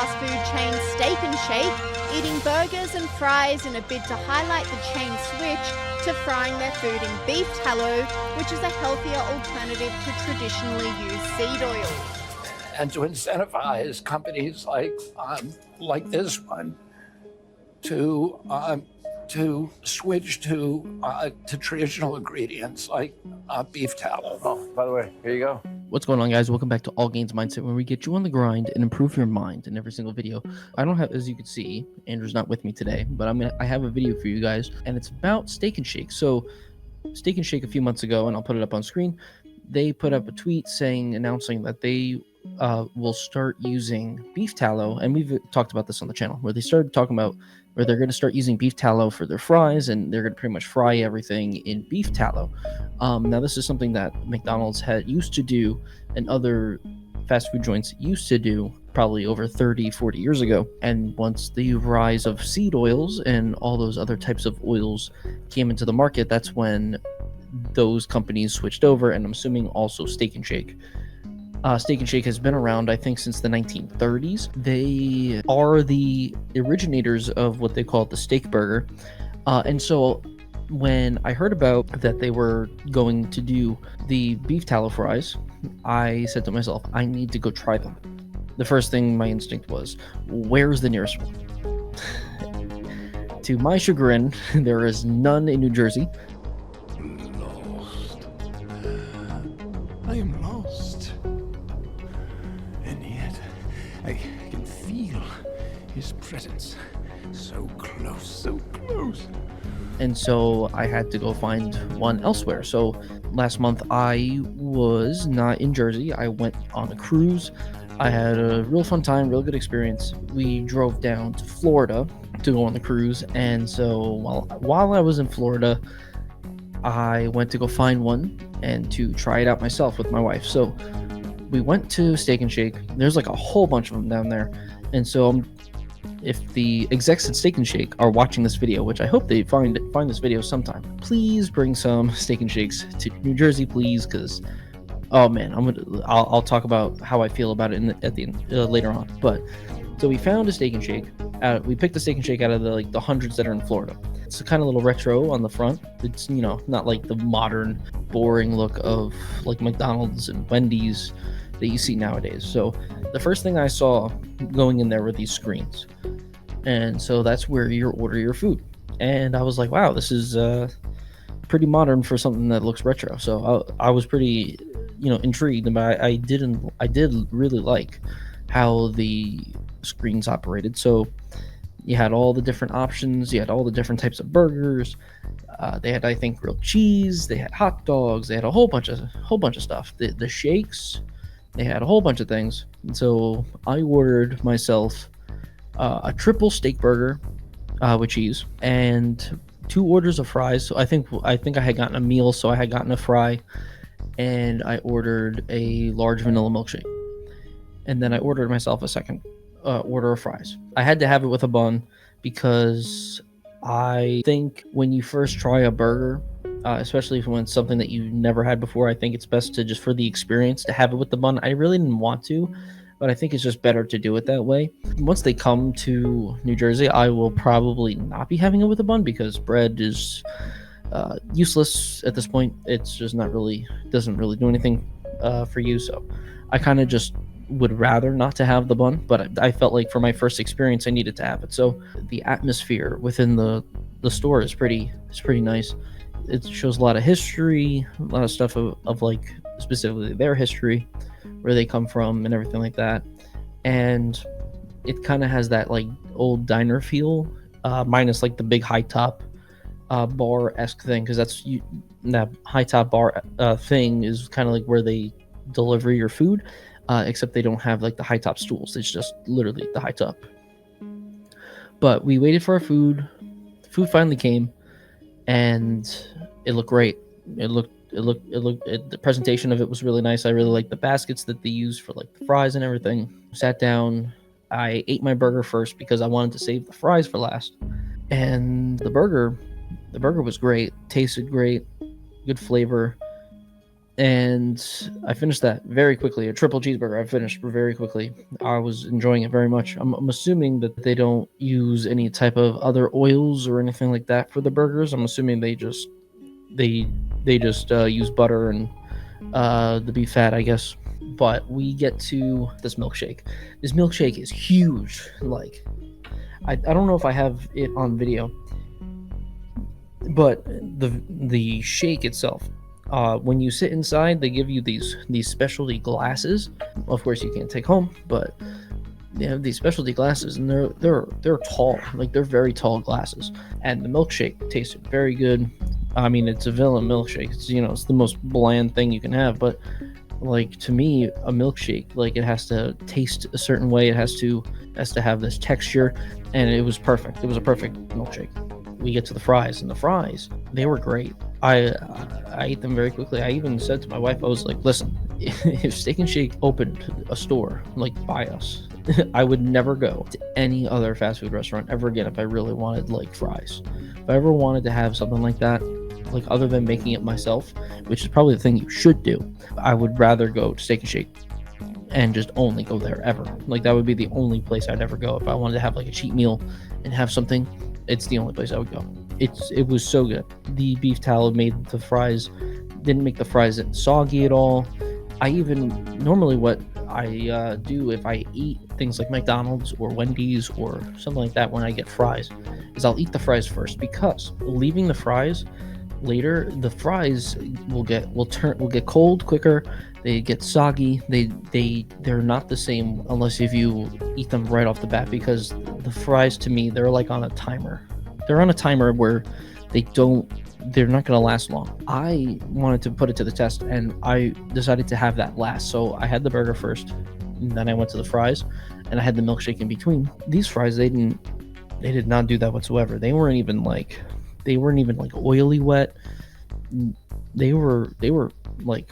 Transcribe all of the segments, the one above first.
fast food chain Steak and Shake eating burgers and fries in a bid to highlight the chain's switch to frying their food in beef tallow, which is a healthier alternative to traditionally used seed oil. And to incentivize companies like this one to switch to traditional ingredients like beef tallow. Oh, by the way, here you go. What's going on, guys? Welcome back to All Gains Mindset, where we get you on the grind and improve your mind in every single video. I don't have, as you can see, Andrew's not with me today, but I have a video for you guys, and it's about Steak and Shake. So, Steak and Shake a few months ago, and I'll put it up on screen. They put up a tweet announcing that they will start using beef tallow, and we've talked about this on the channel, where they started talking about where they're going to start using beef tallow for their fries, and they're going to pretty much fry everything in beef tallow. Now, this is something that McDonald's used to do, and other fast food joints used to do probably over 30-40 years ago. And once the rise of seed oils and all those other types of oils came into the market, that's when those companies switched over, and I'm assuming also Steak and Shake. Steak and Shake has been around, I think, since the 1930s. They are the originators of what they call the steak burger. And so when I heard about that they were going to do the beef tallow fries, I said to myself, I need to go try them. The first thing my instinct was, where's the nearest one? To my chagrin, there is none in New Jersey. Lost. I am lost. And yet, I can feel his presence. So close, so close. And so I had to go find one elsewhere. So last month I was not in Jersey. I went on a cruise. I had a real fun time, real good experience. We drove down to Florida to go on the cruise. And so while I was in Florida, I went to go find one and to try it out myself with my wife. So we went to Steak and Shake. There's like a whole bunch of them down there. And so if the execs at Steak and Shake are watching this video, which I hope they find this video sometime, please bring some Steak and Shakes to New Jersey, please, because oh man, I'll talk about how I feel about it at the end, later on. But so we found a Steak and Shake. We picked a Steak and Shake out of the hundreds that are in Florida. It's a kind of little retro on the front. It's not like the modern, boring look of like McDonald's and Wendy's that you see nowadays. So the first thing I saw going in there were these screens, and so that's where you order your food. And I was like, wow, this is pretty modern for something that looks retro. So I was pretty intrigued, but I did really like how the screens operated. So you had all the different options, you had all the different types of burgers. They had, I think, grilled cheese, they had hot dogs, they had a whole bunch of stuff. The shakes, they had a whole bunch of things. And so I ordered myself a triple steak burger with cheese and 2 orders of fries. So I think I had gotten a meal, so I had gotten a fry, and I ordered a large vanilla milkshake. And then I ordered myself a second order of fries. I had to have it with a bun because I think when you first try a burger, especially when it's something that you've never had before, I think it's best to just, for the experience, to have it with the bun. I really didn't want to, but I think it's just better to do it that way. Once they come to New Jersey, I will probably not be having it with a bun because bread is useless at this point. It's just doesn't really do anything for you. So I kind of just would rather not to have the bun, but I felt like for my first experience I needed to have it. So the atmosphere within the store is pretty nice. It shows a lot of history, a lot of stuff of like specifically their history, where they come from and everything like that. And it kind of has that like old diner feel, minus like the big high top bar-esque thing, because that high top bar thing is kind of like where they deliver your food, except they don't have like the high top stools. It's just literally the high top. But we waited for our food. The food finally came, and it looked great. The presentation of it was really nice. I really liked the baskets that they used for like the fries and everything. Sat down. I ate my burger first because I wanted to save the fries for last. And the burger was great. Tasted great. Good flavor. and I finished that very quickly. A triple cheeseburger I finished very quickly. I was enjoying it very much. I'm assuming that they don't use any type of other oils or anything like that for the burgers. I'm assuming they just use butter and the beef fat, I guess. But we get to this milkshake. This milkshake is huge. Like, I don't know if I have it on video, but the shake itself, when you sit inside, they give you these specialty glasses. Of course, you can't take home, but they have these specialty glasses, and they're tall, like they're very tall glasses. And the milkshake tasted very good. I mean, it's a villain milkshake. It's, it's the most bland thing you can have, but like, to me, a milkshake, like, it has to taste a certain way. It has to have this texture, and it was perfect. It was a perfect milkshake. We get to the fries, and the fries, they were great. I ate them very quickly. I even said to my wife, I was like, listen, if Steak and Shake opened a store like by us, I would never go to any other fast food restaurant ever again if I really wanted like fries. If I ever wanted to have something like that, like other than making it myself, which is probably the thing you should do, I would rather go to Steak and Shake and just only go there ever. Like, that would be the only place I'd ever go if I wanted to have like a cheat meal and have something. It's the only place I would go. It was so good. The beef tallow didn't make the fries soggy at all. I even normally, what I do if I eat things like McDonald's or Wendy's or something like that, when I get fries, is I'll eat the fries first, because leaving the fries later, the fries will get cold quicker. They get soggy. They're not the same unless if you eat them right off the bat, because the fries, to me, they're like on a timer. They're on a timer where they're not going to last long. I wanted to put it to the test, and I decided to have that last. So I had the burger first, and then I went to the fries, and I had the milkshake in between. These fries, they did not do that whatsoever. They weren't even like oily wet. They were like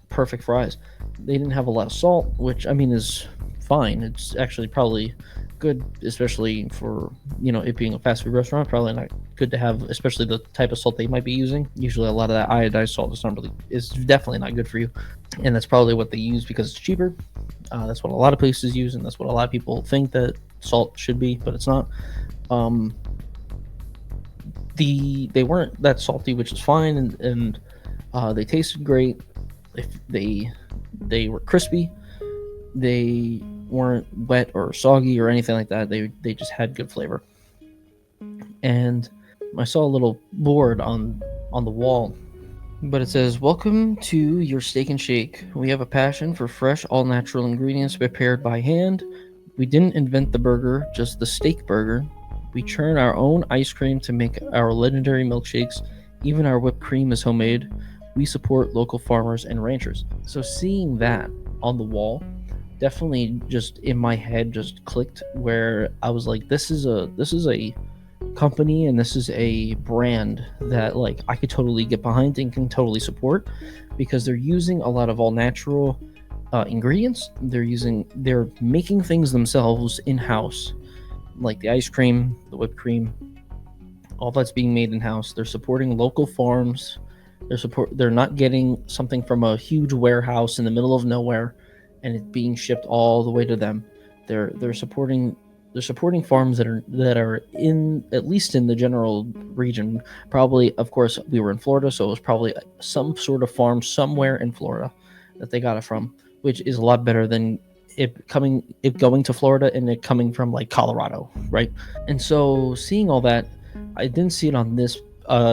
perfect fries. They didn't have a lot of salt, which, I mean, is fine. It's actually probably good, especially for, it being a fast food restaurant. Probably not good to have, especially the type of salt they might be using. Usually a lot of that iodized salt is definitely not good for you, and that's probably what they use because it's cheaper. That's what a lot of places use, and that's what a lot of people think that salt should be, but it's not. They weren't that salty, which is fine, and they tasted great. If they were crispy, they weren't wet or soggy or anything like that. They just had good flavor. And I saw a little board on the wall, but it says, "Welcome to your Steak and Shake. We have a passion for fresh, all natural ingredients prepared by hand. We didn't invent the burger, just the steak burger. We churn our own ice cream to make our legendary milkshakes. Even our whipped cream is homemade. We support local farmers and ranchers." So seeing that on the wall definitely just in my head just clicked, where I was like, this is a company, and this is a brand that, like, I could totally get behind and can totally support, because they're using a lot of all natural ingredients. They're making things themselves in-house, like the ice cream, the whipped cream, all that's being made in-house. They're supporting local farms. They're not getting something from a huge warehouse in the middle of nowhere and it being shipped all the way to them. They're supporting farms that are in, at least in the general region. Probably, of course, we were in Florida, so it was probably some sort of farm somewhere in Florida that they got it from, which is a lot better than it going to Florida and it coming from like Colorado, right? And so seeing all that, I didn't see it on this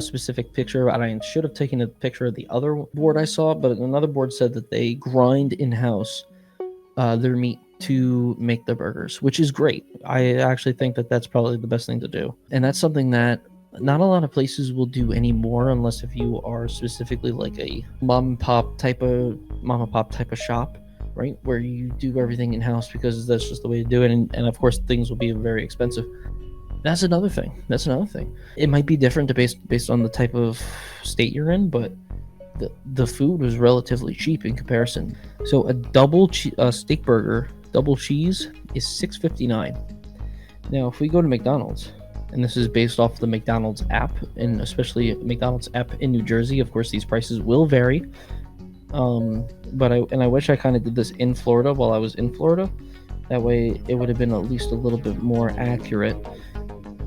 specific picture, and I should have taken a picture of the other board I saw, but another board said that they grind in-house their meat to make the burgers, which is great. I actually think that that's probably the best thing to do, and that's something that not a lot of places will do anymore, unless if you are specifically like a mom and pop type of shop, right, where you do everything in-house, because that's just the way to do it, and of course things will be very expensive. That's another thing. It might be different based on the type of state you're in, but the food was relatively cheap in comparison. So a double steak burger, double cheese, is $6.59. Now, if we go to McDonald's, and this is based off the McDonald's app, and especially McDonald's app in New Jersey, of course, these prices will vary. But I wish I kind of did this in Florida while I was in Florida. That way, it would have been at least a little bit more accurate.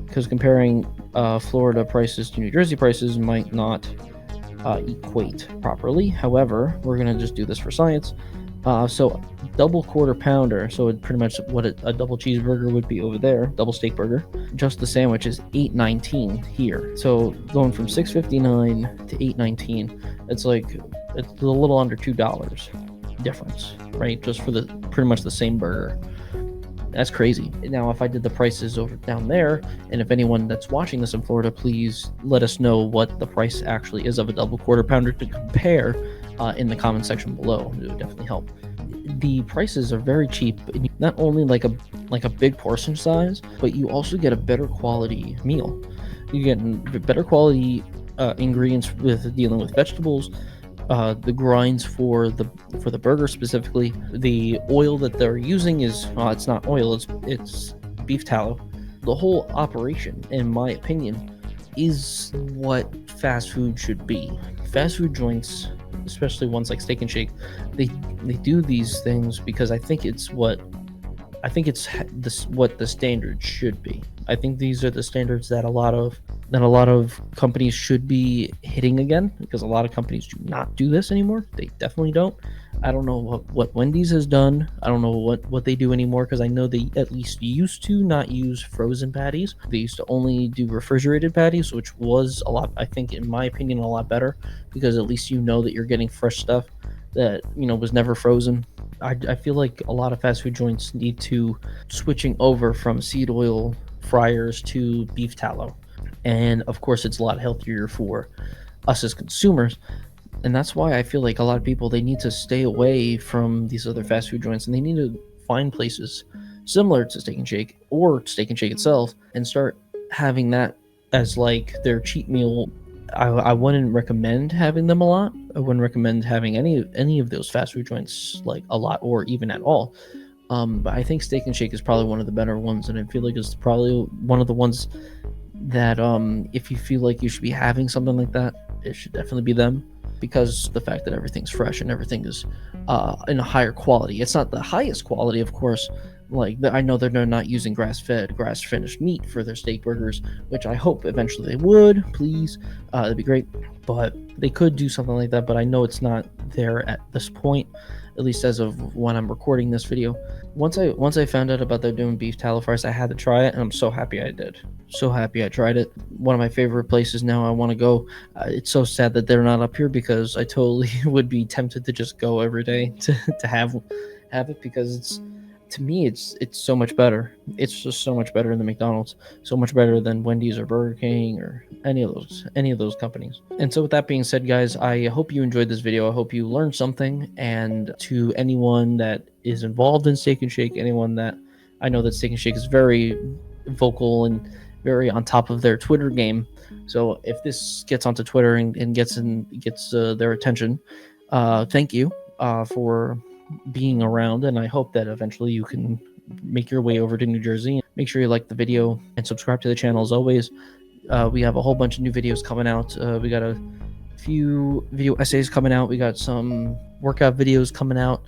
Because comparing Florida prices to New Jersey prices might not equate properly. However, we're gonna just do this for science. So double quarter pounder, so it pretty much what a double cheeseburger would be over there, double steak burger. Just the sandwich is $8.19 here. So going from $6.59 to $8.19, it's like it's a little under $2 difference, right? Just for the pretty much the same burger. That's crazy. Now, if I did the prices over down there, and if anyone that's watching this in Florida, please let us know what the price actually is of a double quarter pounder to compare in the comment section below. It would definitely help. The prices are very cheap. Not only like a big portion size, but you also get a better quality meal. You get better quality ingredients with dealing with vegetables. The grinds for the burger specifically. The oil that they're using is it's not oil, it's beef tallow. The whole operation, in my opinion, is what fast food should be. Fast food joints, especially ones like Steak and Shake, they do these things because I think it's what the standards should be. I think these are the standards that a lot of companies should be hitting again, because a lot of companies do not do this anymore. They definitely don't. I don't know what Wendy's has done. I don't know what they do anymore, because I know they at least used to not use frozen patties. They used to only do refrigerated patties, which was a lot, I think, in my opinion, a lot better, because at least you know that you're getting fresh stuff that was never frozen. I feel like a lot of fast food joints need to switching over from seed oil fryers to beef tallow. And of course, it's a lot healthier for us as consumers. And that's why I feel like a lot of people, they need to stay away from these other fast food joints, and they need to find places similar to Steak and Shake or Steak and Shake itself and start having that as like their cheat meal. I wouldn't recommend having them a lot. I wouldn't recommend having any of those fast food joints like a lot or even at all. But I think Steak and Shake is probably one of the better ones, and I feel like it's probably one of the ones that if you feel like you should be having something like that, it should definitely be them, because the fact that everything's fresh and everything is in a higher quality. It's not the highest quality, of course. Like, I know they're not using grass-fed, grass-finished meat for their steak burgers, which I hope eventually they would. Please, that'd be great. But they could do something like that. But I know it's not there at this point, at least as of when I'm recording this video. Once I found out about them doing beef tallow fries, I had to try it, and I'm so happy I did. So happy I tried it. One of my favorite places now I want to go. It's so sad that they're not up here, because I totally would be tempted to just go every day to have it, because to me, it's so much better. It's just so much better than McDonald's, so much better than Wendy's or Burger King or any of those companies. And so with that being said, guys, I hope you enjoyed this video. I hope you learned something. And to anyone that is involved in Steak and Shake, anyone that I know that Steak and Shake is very vocal and very on top of their Twitter game. So if this gets onto Twitter and gets their attention, thank you for being around, and I hope that eventually you can make your way over to New Jersey. Make sure you like the video and subscribe to the channel as always. We have a whole bunch of new videos coming out. We got a few video essays coming out. We got some workout videos coming out.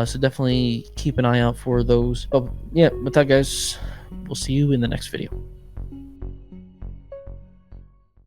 So definitely keep an eye out for those. Oh yeah, with that, guys, we'll see you in the next video.